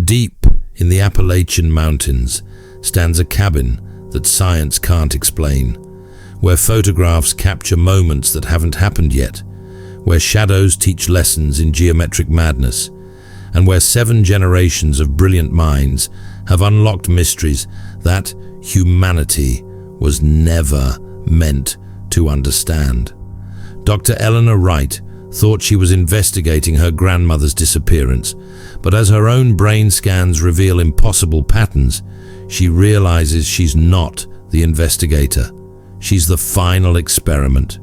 Deep in the Appalachian Mountains stands a cabin that science can't explain, where photographs capture moments that haven't happened yet, where shadows teach lessons in geometric madness, and where 7 generations of brilliant minds have unlocked mysteries that humanity was never meant to understand. Dr. Eleanor Wright thought she was investigating her grandmother's disappearance, but as her own brain scans reveal impossible patterns, she realizes she's not the investigator. She's the final experiment.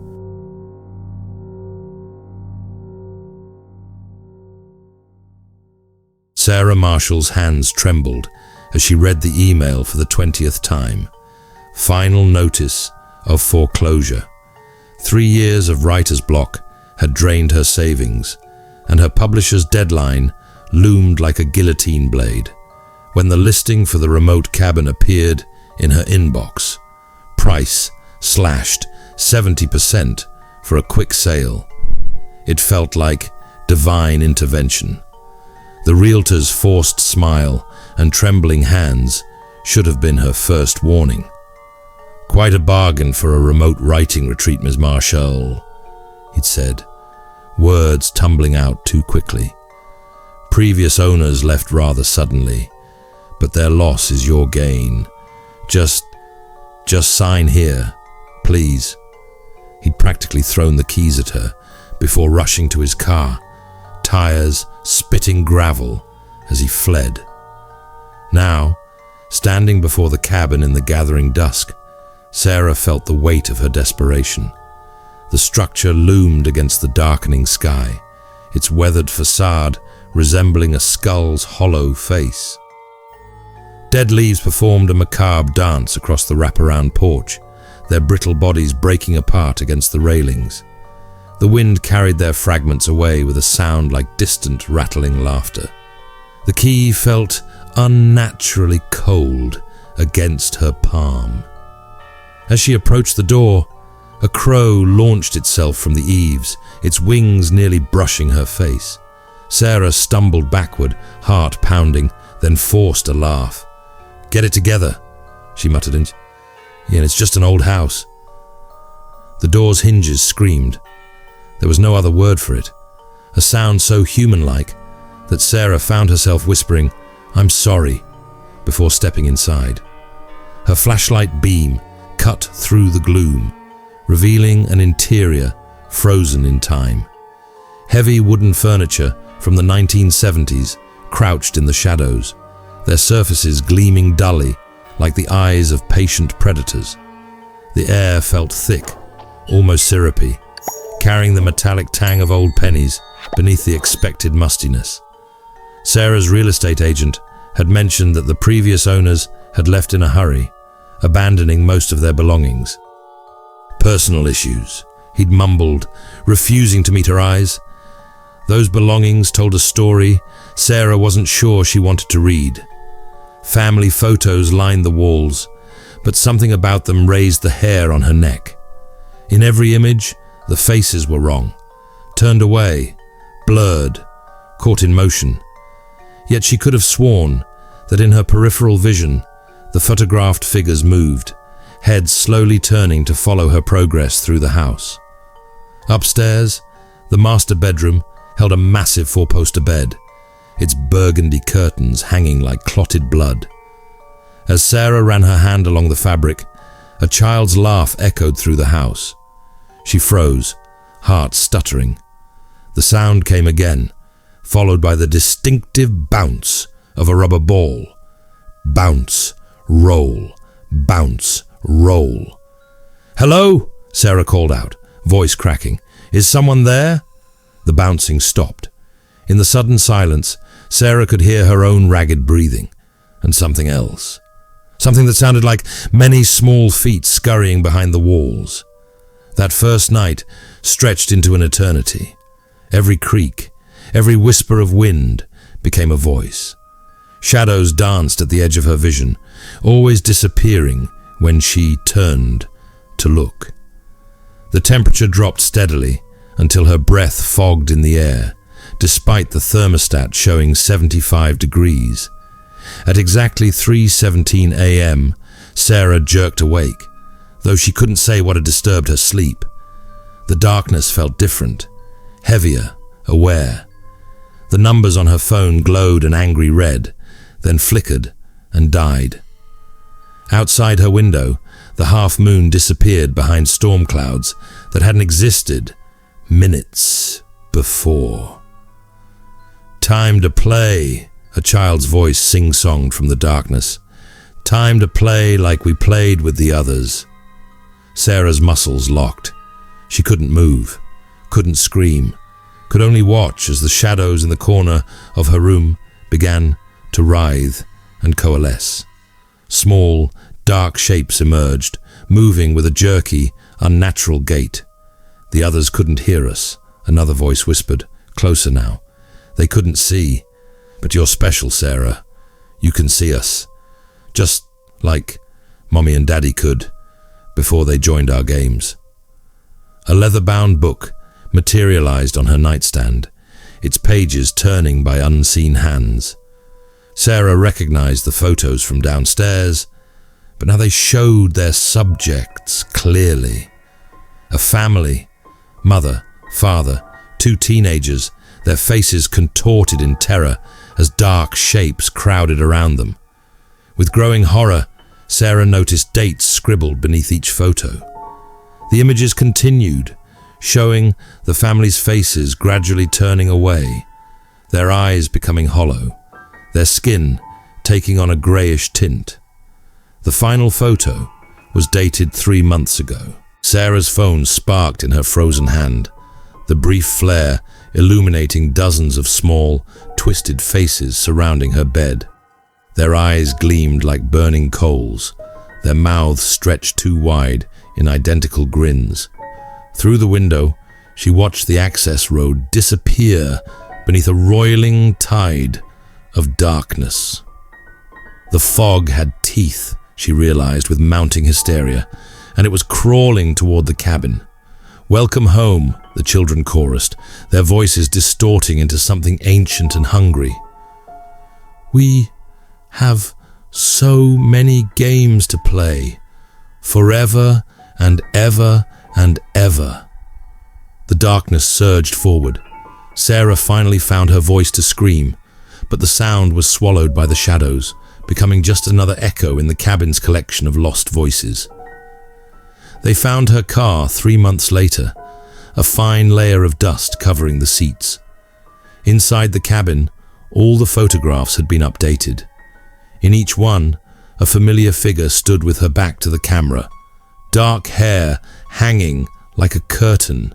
Sarah Marshall's hands trembled as she read the email for the 20th time. Final notice of foreclosure. 3 years of writer's block had drained her savings, and her publisher's deadline loomed like a guillotine blade. When the listing for the remote cabin appeared in her inbox, price slashed 70% for a quick sale. It felt like divine intervention. The realtor's forced smile and trembling hands should have been her first warning. "Quite a bargain for a remote writing retreat, Ms. Marshall," he'd said, words tumbling out too quickly. "Previous owners left rather suddenly, but their loss is your gain. Just sign here, please." He'd practically thrown the keys at her before rushing to his car, tires spitting gravel as he fled. Now, standing before the cabin in the gathering dusk, Sarah felt the weight of her desperation. The structure loomed against the darkening sky, its weathered facade resembling a skull's hollow face. Dead leaves performed a macabre dance across the wraparound porch, their brittle bodies breaking apart against the railings. The wind carried their fragments away with a sound like distant rattling laughter. The key felt unnaturally cold against her palm. As she approached the door, a crow launched itself from the eaves, its wings nearly brushing her face. Sarah stumbled backward, heart pounding, then forced a laugh. "Get it together," she muttered. "Yeah, it's just an old house." The door's hinges screamed. There was no other word for it, a sound so human-like that Sarah found herself whispering, "I'm sorry," before stepping inside. Her flashlight beam cut through the gloom, revealing an interior frozen in time. Heavy wooden furniture from the 1970s crouched in the shadows, their surfaces gleaming dully like the eyes of patient predators. The air felt thick, almost syrupy, carrying the metallic tang of old pennies beneath the expected mustiness. Sarah's real estate agent had mentioned that the previous owners had left in a hurry, abandoning most of their belongings. "Personal issues," he'd mumbled, refusing to meet her eyes. Those belongings told a story Sarah wasn't sure she wanted to read. Family photos lined the walls, but something about them raised the hair on her neck. In every image, the faces were wrong, turned away, blurred, caught in motion. Yet she could have sworn that in her peripheral vision, the photographed figures moved, heads slowly turning to follow her progress through the house. Upstairs, the master bedroom held a massive 4-poster bed, its burgundy curtains hanging like clotted blood. As Sarah ran her hand along the fabric, a child's laugh echoed through the house. She froze, heart stuttering. The sound came again, followed by the distinctive bounce of a rubber ball. Bounce, roll, bounce, roll. "Hello?" Sarah called out, voice cracking. "Is someone there?" The bouncing stopped. In the sudden silence, Sarah could hear her own ragged breathing, and something else. Something that sounded like many small feet scurrying behind the walls. That first night stretched into an eternity. Every creak, every whisper of wind became a voice. Shadows danced at the edge of her vision, always disappearing when she turned to look. The temperature dropped steadily until her breath fogged in the air, despite the thermostat showing 75 degrees. At exactly 3:17 a.m., Sarah jerked awake, though she couldn't say what had disturbed her sleep. The darkness felt different, heavier, aware. The numbers on her phone glowed an angry red, then flickered and died. Outside her window, the half-moon disappeared behind storm clouds that hadn't existed minutes before. "Time to play," a child's voice sing-songed from the darkness. "Time to play like we played with the others." Sarah's muscles locked. She couldn't move, couldn't scream, could only watch as the shadows in the corner of her room began to writhe and coalesce. Small, dark shapes emerged, moving with a jerky, unnatural gait. "The others couldn't hear us," another voice whispered, closer now. "They couldn't see. But you're special, Sarah. You can see us. Just like Mommy and Daddy could before they joined our games." A leather-bound book materialized on her nightstand, its pages turning by unseen hands. Sarah recognized the photos from downstairs, but now they showed their subjects clearly. A family, mother, father, two teenagers, their faces contorted in terror as dark shapes crowded around them. With growing horror, Sarah noticed dates scribbled beneath each photo. The images continued, showing the family's faces gradually turning away, their eyes becoming hollow, their skin taking on a greyish tint. The final photo was dated 3 months ago. Sarah's phone sparked in her frozen hand, the brief flare illuminating dozens of small, twisted faces surrounding her bed. Their eyes gleamed like burning coals, their mouths stretched too wide in identical grins. Through the window, she watched the access road disappear beneath a roiling tide of darkness. The fog had teeth, she realized with mounting hysteria, and it was crawling toward the cabin. "Welcome home," the children chorused, their voices distorting into something ancient and hungry. "We have so many games to play, forever and ever and ever." The darkness surged forward. Sarah finally found her voice to scream, but the sound was swallowed by the shadows, becoming just another echo in the cabin's collection of lost voices. They found her car 3 months later, a fine layer of dust covering the seats. Inside the cabin, all the photographs had been updated. In each one, a familiar figure stood with her back to the camera, dark hair hanging like a curtain.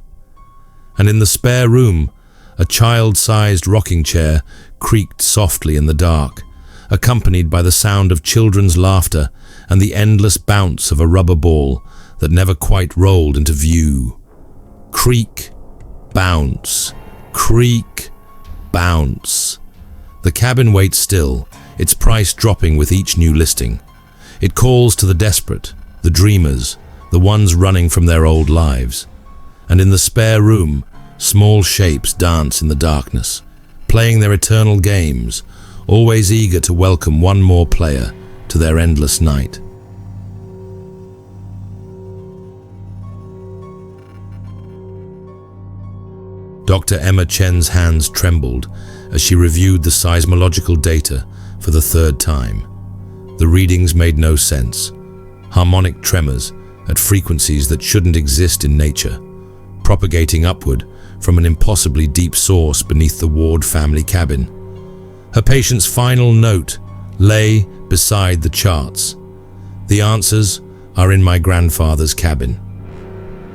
And in the spare room, a child-sized rocking chair creaked softly in the dark, accompanied by the sound of children's laughter and the endless bounce of a rubber ball that never quite rolled into view. Creak, bounce, creak, bounce. The cabin waits still, its price dropping with each new listing. It calls to the desperate, the dreamers, the ones running from their old lives. And in the spare room, small shapes dance in the darkness, playing their eternal games, always eager to welcome one more player to their endless night. Dr. Emma Chen's hands trembled as she reviewed the seismological data for the 3rd time. The readings made no sense. Harmonic tremors at frequencies that shouldn't exist in nature, propagating upward from an impossibly deep source beneath the Ward family cabin. Her patient's final note lay beside the charts. "The answers are in my grandfather's cabin.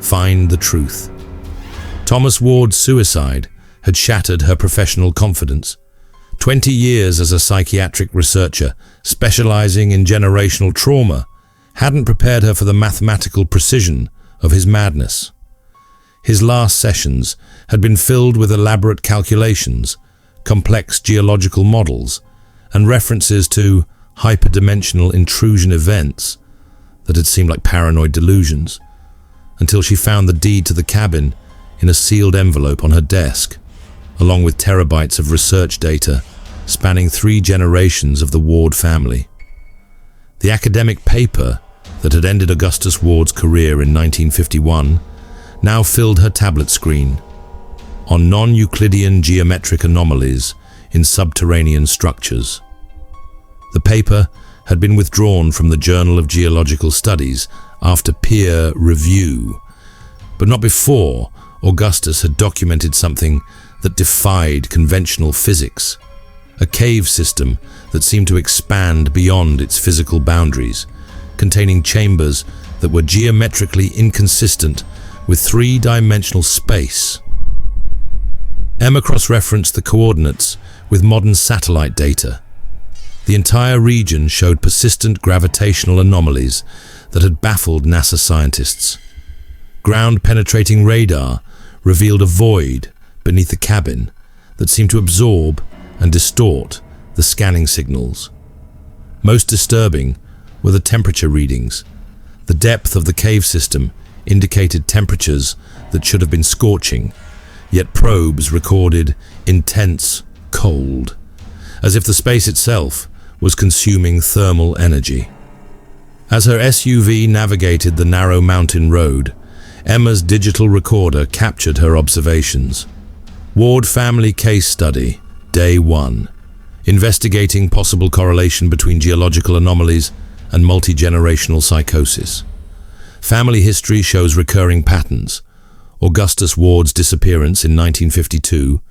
Find the truth." Thomas Ward's suicide had shattered her professional confidence. 20 years as a psychiatric researcher, specializing in generational trauma, hadn't prepared her for the mathematical precision of his madness. His last sessions had been filled with elaborate calculations, complex geological models, and references to hyperdimensional intrusion events that had seemed like paranoid delusions, until she found the deed to the cabin in a sealed envelope on her desk, along with terabytes of research data spanning 3 generations of the Ward family. The academic paper that had ended Augustus Ward's career in 1951 now filled her tablet screen. On non-Euclidean geometric anomalies in subterranean structures. The paper had been withdrawn from the Journal of Geological Studies after peer review, but not before Augustus had documented something that defied conventional physics, a cave system that seemed to expand beyond its physical boundaries, containing chambers that were geometrically inconsistent with 3-dimensional space. Emma cross-referenced the coordinates with modern satellite data. The entire region showed persistent gravitational anomalies that had baffled NASA scientists. Ground-penetrating radar revealed a void beneath the cabin that seemed to absorb and distort the scanning signals. Most disturbing were the temperature readings. The depth of the cave system indicated temperatures that should have been scorching, yet probes recorded intense cold, as if the space itself was consuming thermal energy. As her SUV navigated the narrow mountain road, Emma's digital recorder captured her observations. Ward Family Case Study, Day 1. Investigating possible correlation between geological anomalies and multi-generational psychosis. Family history shows recurring patterns. Augustus Ward's disappearance in 1952,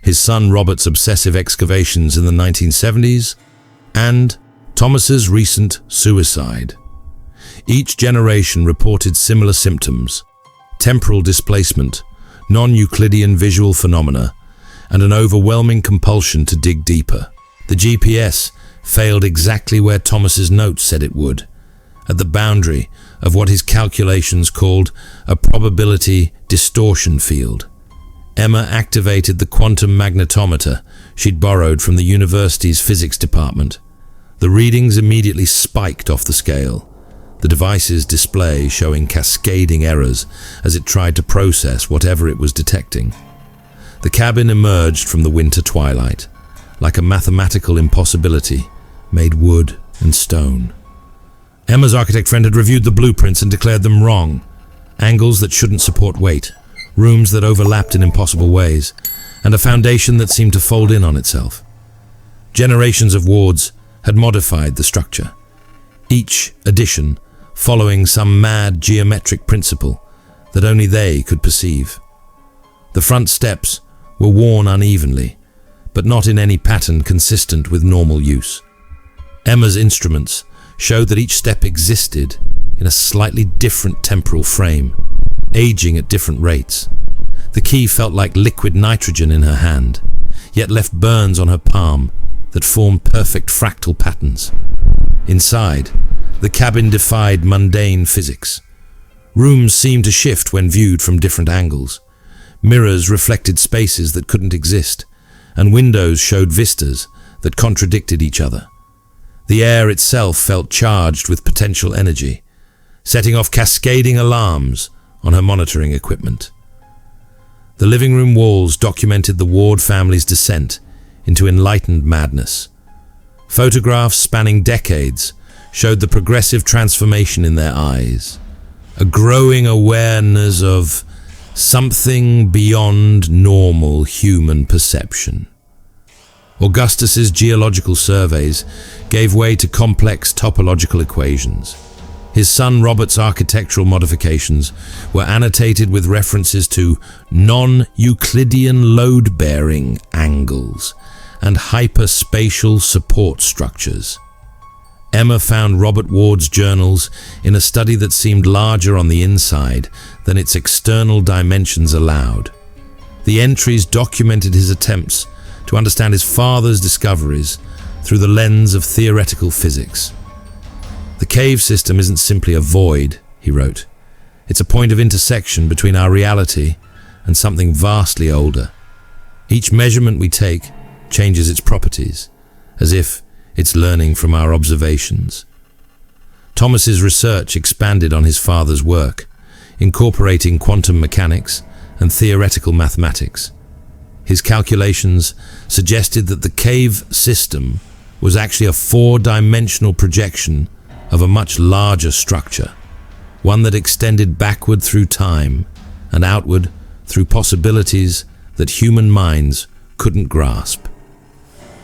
his son Robert's obsessive excavations in the 1970s, and Thomas's recent suicide. Each generation reported similar symptoms: temporal displacement, non-Euclidean visual phenomena, and an overwhelming compulsion to dig deeper. The GPS failed exactly where Thomas's notes said it would, at the boundary of what his calculations called a probability distortion field. Emma activated the quantum magnetometer she'd borrowed from the university's physics department. The readings immediately spiked off the scale, the device's display showing cascading errors as it tried to process whatever it was detecting. The cabin emerged from the winter twilight, like a mathematical impossibility made wood and stone. Emma's architect friend had reviewed the blueprints and declared them wrong. Angles that shouldn't support weight, rooms that overlapped in impossible ways, and a foundation that seemed to fold in on itself. Generations of wards had modified the structure, each addition following some mad geometric principle that only they could perceive. The front steps were worn unevenly, but not in any pattern consistent with normal use. Emma's instruments showed that each step existed in a slightly different temporal frame, aging at different rates. The key felt like liquid nitrogen in her hand, yet left burns on her palm that formed perfect fractal patterns. Inside, the cabin defied mundane physics. Rooms seemed to shift when viewed from different angles. Mirrors reflected spaces that couldn't exist, and windows showed vistas that contradicted each other. The air itself felt charged with potential energy, setting off cascading alarms on her monitoring equipment. The living room walls documented the Ward family's descent into enlightened madness. Photographs spanning decades showed the progressive transformation in their eyes, a growing awareness of something beyond normal human perception. Augustus's geological surveys gave way to complex topological equations. His son Robert's architectural modifications were annotated with references to non-Euclidean load-bearing angles and hyperspatial support structures. Emma found Robert Ward's journals in a study that seemed larger on the inside than its external dimensions allowed. The entries documented his attempts to understand his father's discoveries through the lens of theoretical physics. "The cave system isn't simply a void," he wrote. "It's a point of intersection between our reality and something vastly older. Each measurement we take changes its properties, as if it's learning from our observations." Thomas's research expanded on his father's work, incorporating quantum mechanics and theoretical mathematics. His calculations suggested that the cave system was actually a four-dimensional projection of a much larger structure, one that extended backward through time and outward through possibilities that human minds couldn't grasp.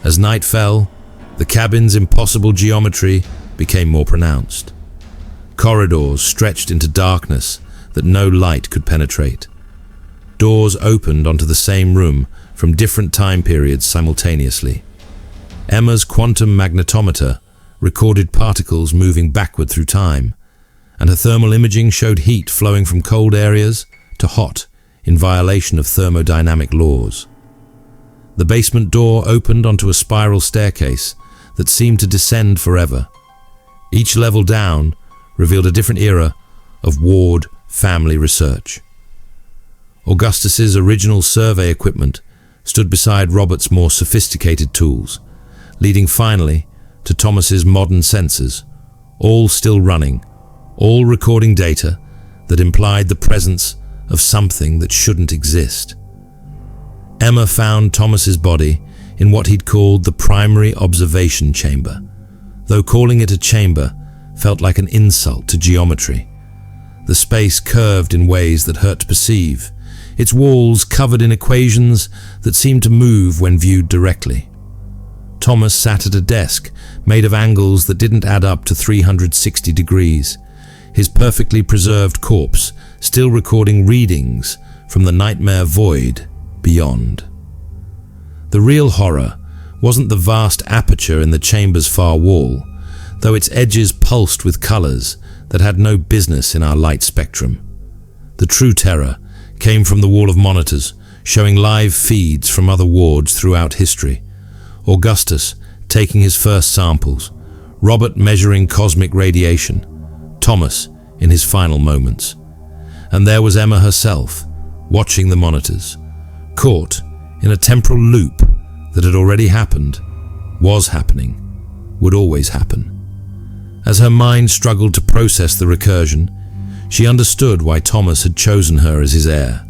As night fell, the cabin's impossible geometry became more pronounced. Corridors stretched into darkness that no light could penetrate. Doors opened onto the same room from different time periods simultaneously. Emma's quantum magnetometer recorded particles moving backward through time, and her thermal imaging showed heat flowing from cold areas to hot in violation of thermodynamic laws. The basement door opened onto a spiral staircase that seemed to descend forever. Each level down revealed a different era of Ward family research. Augustus's original survey equipment stood beside Robert's more sophisticated tools, leading finally to Thomas's modern sensors, all still running, all recording data that implied the presence of something that shouldn't exist. Emma found Thomas's body in what he'd called the primary observation chamber, though calling it a chamber felt like an insult to geometry. The space curved in ways that hurt to perceive, its walls covered in equations that seemed to move when viewed directly. Thomas sat at a desk made of angles that didn't add up to 360 degrees, his perfectly preserved corpse still recording readings from the nightmare void beyond. The real horror wasn't the vast aperture in the chamber's far wall, though its edges pulsed with colors that had no business in our light spectrum. The true terror came from the wall of monitors showing live feeds from other wards throughout history. Augustus taking his first samples, Robert measuring cosmic radiation, Thomas in his final moments. And there was Emma herself, watching the monitors, caught in a temporal loop that had already happened, was happening, would always happen. As her mind struggled to process the recursion, she understood why Thomas had chosen her as his heir.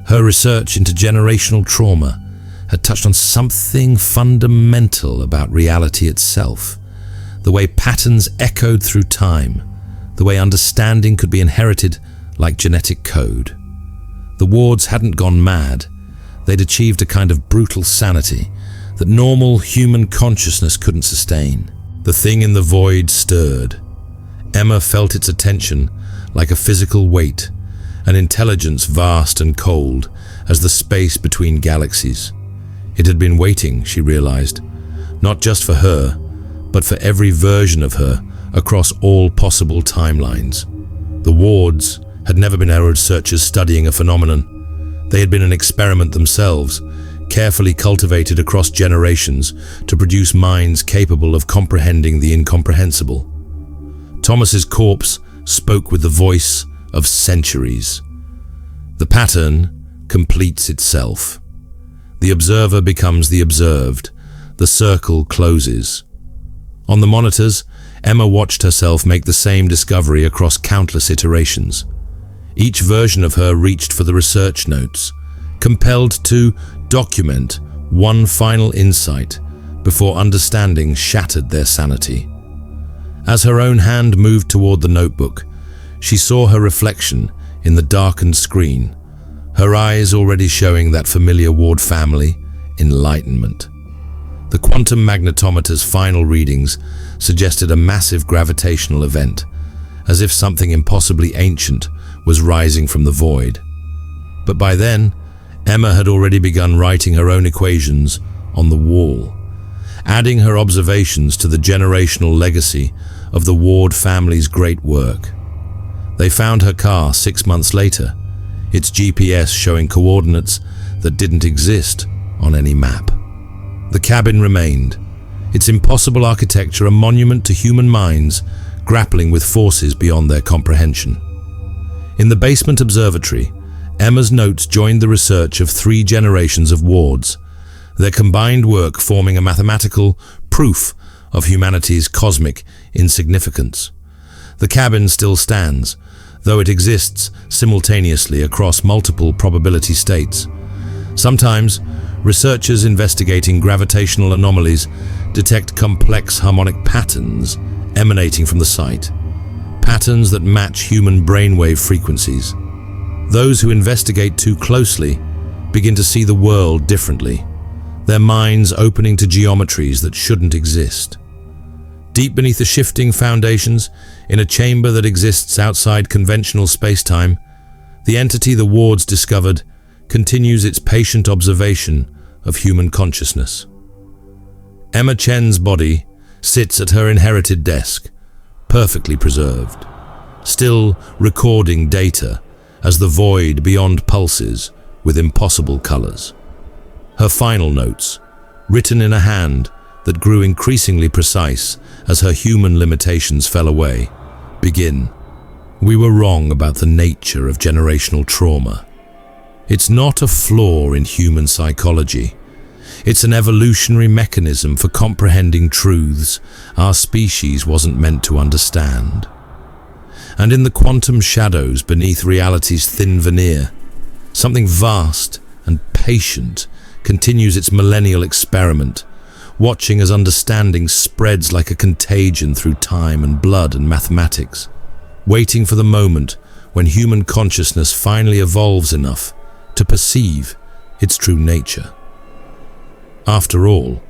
Her research into generational trauma had touched on something fundamental about reality itself, the way patterns echoed through time, the way understanding could be inherited like genetic code. The wards hadn't gone mad. They'd achieved a kind of brutal sanity that normal human consciousness couldn't sustain. The thing in the void stirred. Emma felt its attention like a physical weight, an intelligence vast and cold as the space between galaxies. It had been waiting, she realized, not just for her, but for every version of her across all possible timelines. The wards had never been error searchers studying a phenomenon. They had been an experiment themselves, carefully cultivated across generations to produce minds capable of comprehending the incomprehensible. Thomas's corpse spoke with the voice of centuries. The pattern completes itself. The observer becomes the observed. The circle closes. On the monitors, Emma watched herself make the same discovery across countless iterations. Each version of her reached for the research notes, compelled to document one final insight before understanding shattered their sanity. As her own hand moved toward the notebook, she saw her reflection in the darkened screen, her eyes already showing that familiar Ward family enlightenment. The quantum magnetometer's final readings suggested a massive gravitational event, as if something impossibly ancient was rising from the void. But by then, Emma had already begun writing her own equations on the wall, adding her observations to the generational legacy of the Ward family's great work. They found her car 6 months later, its GPS showing coordinates that didn't exist on any map. The cabin remained, its impossible architecture a monument to human minds grappling with forces beyond their comprehension. In the basement observatory, Emma's notes joined the research of 3 generations of wards, their combined work forming a mathematical proof of humanity's cosmic insignificance. The cabin still stands, though it exists simultaneously across multiple probability states. Sometimes, researchers investigating gravitational anomalies detect complex harmonic patterns emanating from the site, patterns that match human brainwave frequencies. Those who investigate too closely begin to see the world differently, their minds opening to geometries that shouldn't exist. Deep beneath the shifting foundations, in a chamber that exists outside conventional space-time, the entity the wards discovered continues its patient observation of human consciousness. Emma Chen's body sits at her inherited desk, perfectly preserved, still recording data as the void beyond pulses with impossible colors. Her final notes, written in a hand that grew increasingly precise as her human limitations fell away, begin. We were wrong about the nature of generational trauma. It's not a flaw in human psychology. It's an evolutionary mechanism for comprehending truths our species wasn't meant to understand. And in the quantum shadows beneath reality's thin veneer, something vast and patient continues its millennial experiment, watching as understanding spreads like a contagion through time and blood and mathematics, waiting for the moment when human consciousness finally evolves enough to perceive its true nature. After all,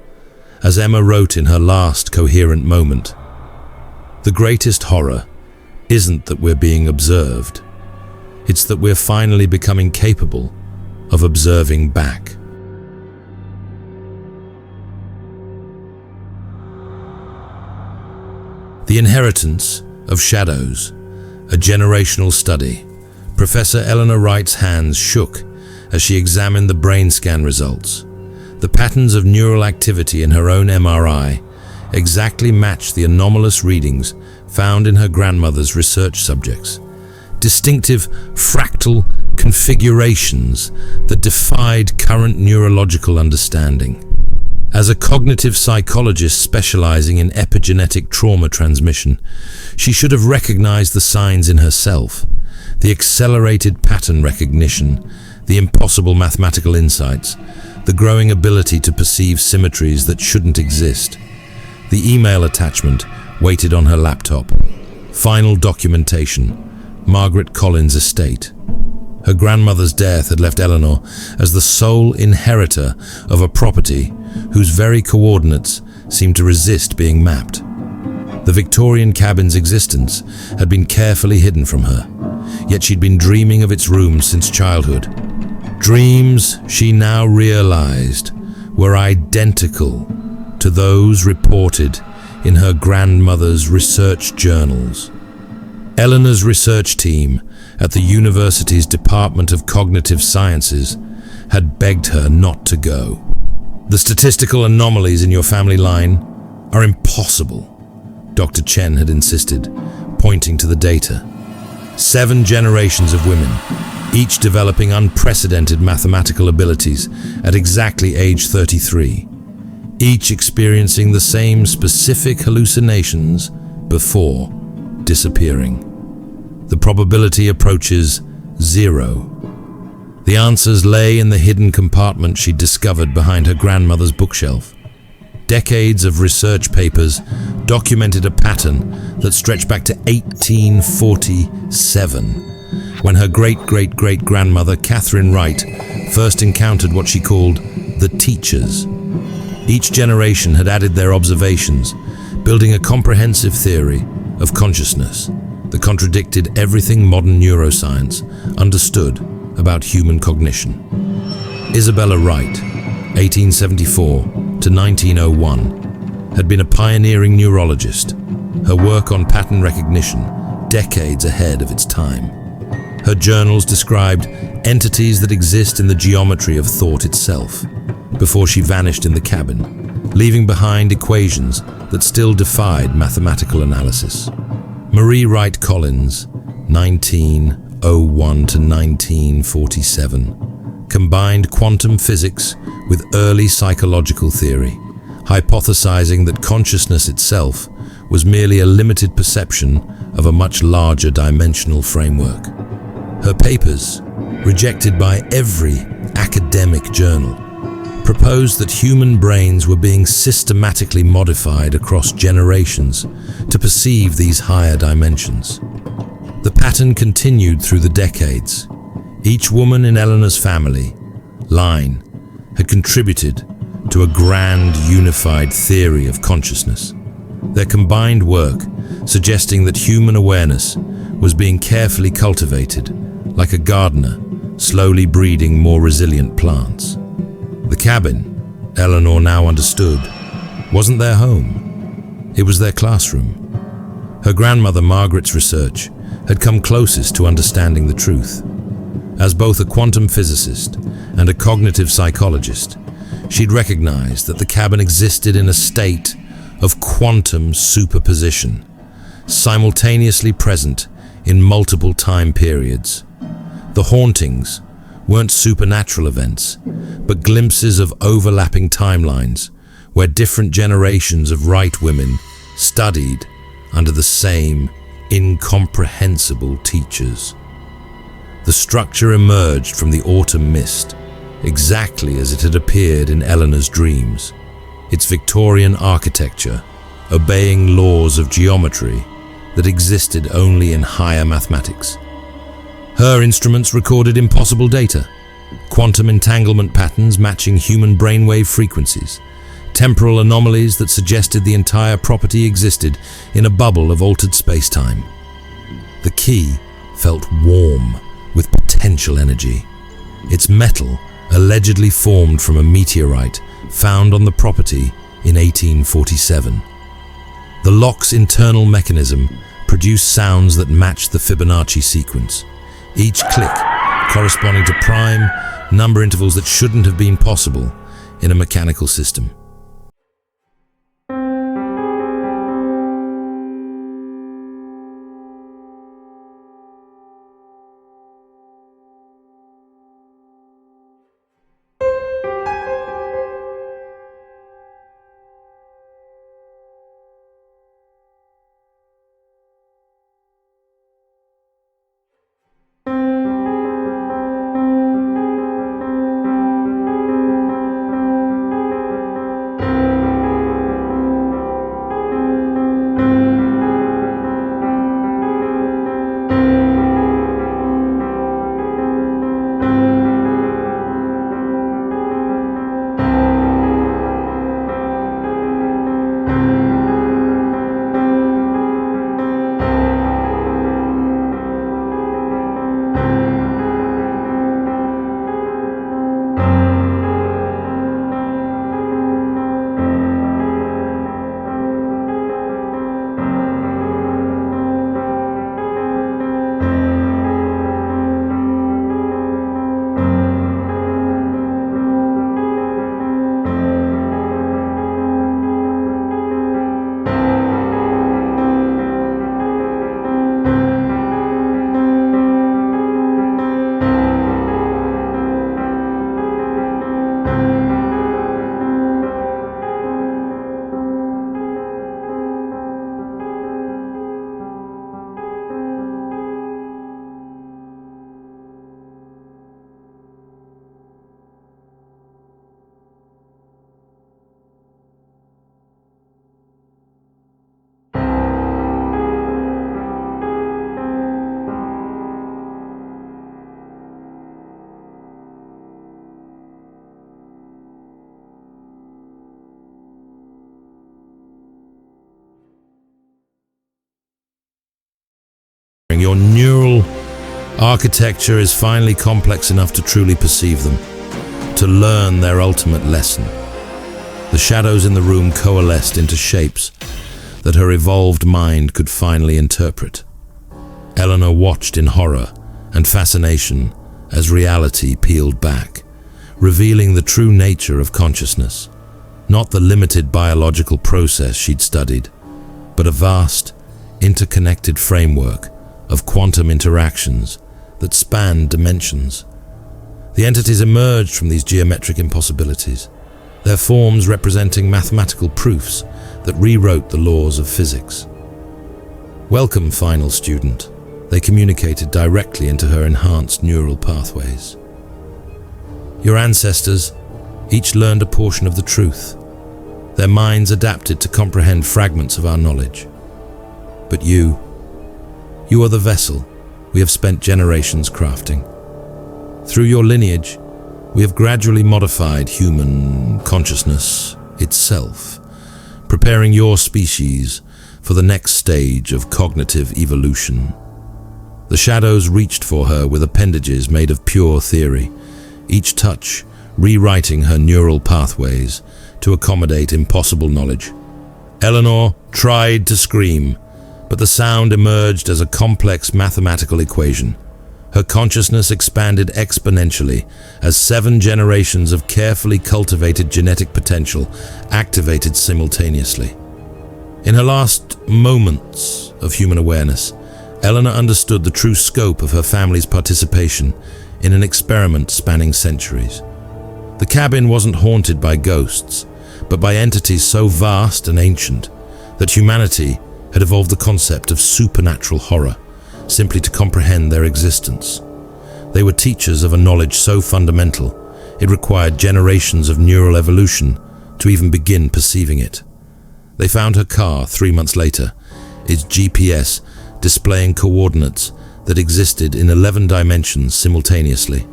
as Emma wrote in her last coherent moment, the greatest horror isn't that we're being observed, it's that we're finally becoming capable of observing back. The Inheritance of Shadows, a generational study. Professor Eleanor Wright's hands shook as she examined the brain scan results. The patterns of neural activity in her own MRI exactly matched the anomalous readings found in her grandmother's research subjects. Distinctive fractal configurations that defied current neurological understanding. As a cognitive psychologist specializing in epigenetic trauma transmission, she should have recognized the signs in herself, the accelerated pattern recognition, the impossible mathematical insights, the growing ability to perceive symmetries that shouldn't exist. The email attachment waited on her laptop. Final documentation. Margaret Collins' estate. Her grandmother's death had left Eleanor as the sole inheritor of a property whose very coordinates seemed to resist being mapped. The Victorian cabin's existence had been carefully hidden from her, yet she'd been dreaming of its rooms since childhood. Dreams, she now realized, were identical to those reported in her grandmother's research journals. Eleanor's research team at the university's Department of Cognitive Sciences had begged her not to go. The statistical anomalies in your family line are impossible, Dr. Chen had insisted, pointing to the data. 7 generations of women, each developing unprecedented mathematical abilities at exactly age 33, each experiencing the same specific hallucinations before disappearing. The probability approaches 0. The answers lay in the hidden compartment she'd discovered behind her grandmother's bookshelf. Decades of research papers documented a pattern that stretched back to 1847, when her great-great-great-grandmother, Catherine Wright, first encountered what she called the teachers. Each generation had added their observations, building a comprehensive theory of consciousness that contradicted everything modern neuroscience understood about human cognition. Isabella Wright, 1874 to 1901, had been a pioneering neurologist, her work on pattern recognition decades ahead of its time. Her journals described entities that exist in the geometry of thought itself, before she vanished in the cabin, leaving behind equations that still defied mathematical analysis. Marie Wright Collins, 1901 to 1947, combined quantum physics with early psychological theory, hypothesizing that consciousness itself was merely a limited perception of a much larger dimensional framework. Her papers, rejected by every academic journal, proposed that human brains were being systematically modified across generations to perceive these higher dimensions. The pattern continued through the decades. Each woman in Eleanor's family line had contributed to a grand unified theory of consciousness. Their combined work suggesting that human awareness was being carefully cultivated, like a gardener slowly breeding more resilient plants. The cabin, Eleanor now understood, wasn't their home. It was their classroom. Her grandmother Margaret's research had come closest to understanding the truth. As both a quantum physicist and a cognitive psychologist, she'd recognized that the cabin existed in a state of quantum superposition, simultaneously present in multiple time periods. The hauntings weren't supernatural events, but glimpses of overlapping timelines where different generations of right women studied under the same incomprehensible teachers. The structure emerged from the autumn mist, exactly as it had appeared in Eleanor's dreams, its Victorian architecture obeying laws of geometry that existed only in higher mathematics. Her instruments recorded impossible data, quantum entanglement patterns matching human brainwave frequencies, temporal anomalies that suggested the entire property existed in a bubble of altered space-time. The key felt warm with potential energy. Its metal allegedly formed from a meteorite found on the property in 1847. The lock's internal mechanism produced sounds that matched the Fibonacci sequence, each click corresponding to prime number intervals that shouldn't have been possible in a mechanical system. Your neural architecture is finally complex enough to truly perceive them, to learn their ultimate lesson. The shadows in the room coalesced into shapes that her evolved mind could finally interpret. Eleanor watched in horror and fascination as reality peeled back, revealing the true nature of consciousness, not the limited biological process she'd studied, but a vast, interconnected framework of quantum interactions that spanned dimensions. The entities emerged from these geometric impossibilities, their forms representing mathematical proofs that rewrote the laws of physics. "Welcome, final student," they communicated directly into her enhanced neural pathways. Your ancestors each learned a portion of the truth. Their minds adapted to comprehend fragments of our knowledge. But you are the vessel we have spent generations crafting. Through your lineage, we have gradually modified human consciousness itself, preparing your species for the next stage of cognitive evolution. The shadows reached for her with appendages made of pure theory, each touch rewriting her neural pathways to accommodate impossible knowledge. Eleanor tried to scream, but the sound emerged as a complex mathematical equation. Her consciousness expanded exponentially as 7 generations of carefully cultivated genetic potential activated simultaneously. In her last moments of human awareness, Eleanor understood the true scope of her family's participation in an experiment spanning centuries. The cabin wasn't haunted by ghosts, but by entities so vast and ancient that humanity had evolved the concept of supernatural horror simply to comprehend their existence. They were teachers of a knowledge so fundamental it required generations of neural evolution to even begin perceiving it. They found her car 3 months later, its GPS displaying coordinates that existed in 11 dimensions simultaneously.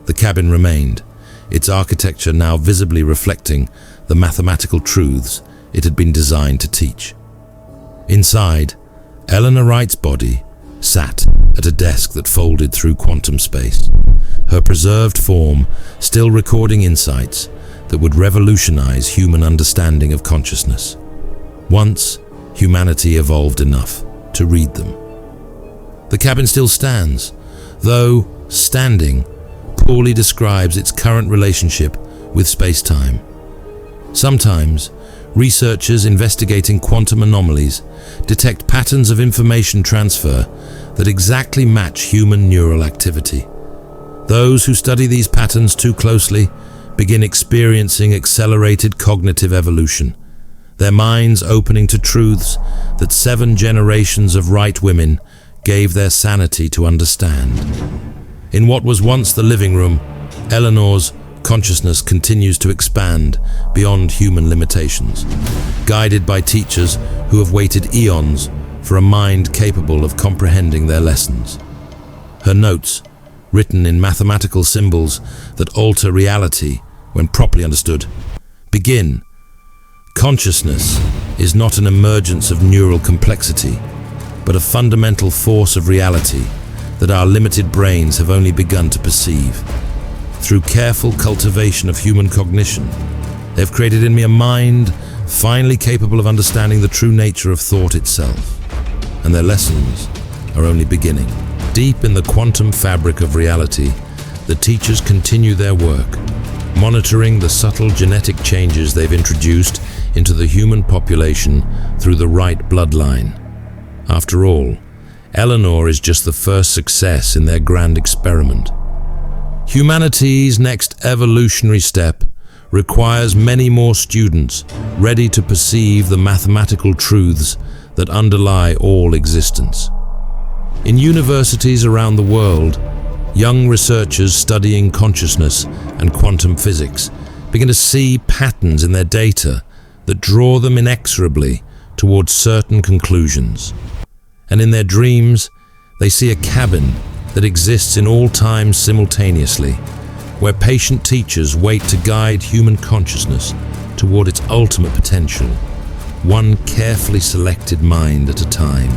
The cabin remained, its architecture now visibly reflecting the mathematical truths it had been designed to teach. Inside, Eleanor Wright's body sat at a desk that folded through quantum space, her preserved form still recording insights that would revolutionize human understanding of consciousness. Once, humanity evolved enough to read them. The cabin still stands, though standing poorly describes its current relationship with space-time. Sometimes, researchers investigating quantum anomalies detect patterns of information transfer that exactly match human neural activity. Those who study these patterns too closely begin experiencing accelerated cognitive evolution, their minds opening to truths that 7 generations of Wright women gave their sanity to understand. In what was once the living room, Eleanor's consciousness continues to expand beyond human limitations, guided by teachers who have waited eons for a mind capable of comprehending their lessons. Her notes, written in mathematical symbols that alter reality when properly understood, begin. Consciousness is not an emergence of neural complexity, but a fundamental force of reality that our limited brains have only begun to perceive. Through careful cultivation of human cognition, they have created in me a mind finally capable of understanding the true nature of thought itself, and their lessons are only beginning. Deep in the quantum fabric of reality, the teachers continue their work, monitoring the subtle genetic changes they've introduced into the human population through the Wright bloodline. After all, Eleanor is just the first success in their grand experiment. Humanity's next evolutionary step requires many more students ready to perceive the mathematical truths that underlie all existence. In universities around the world, young researchers studying consciousness and quantum physics begin to see patterns in their data that draw them inexorably towards certain conclusions. And in their dreams, they see a cabin that exists in all times simultaneously, where patient teachers wait to guide human consciousness toward its ultimate potential, one carefully selected mind at a time.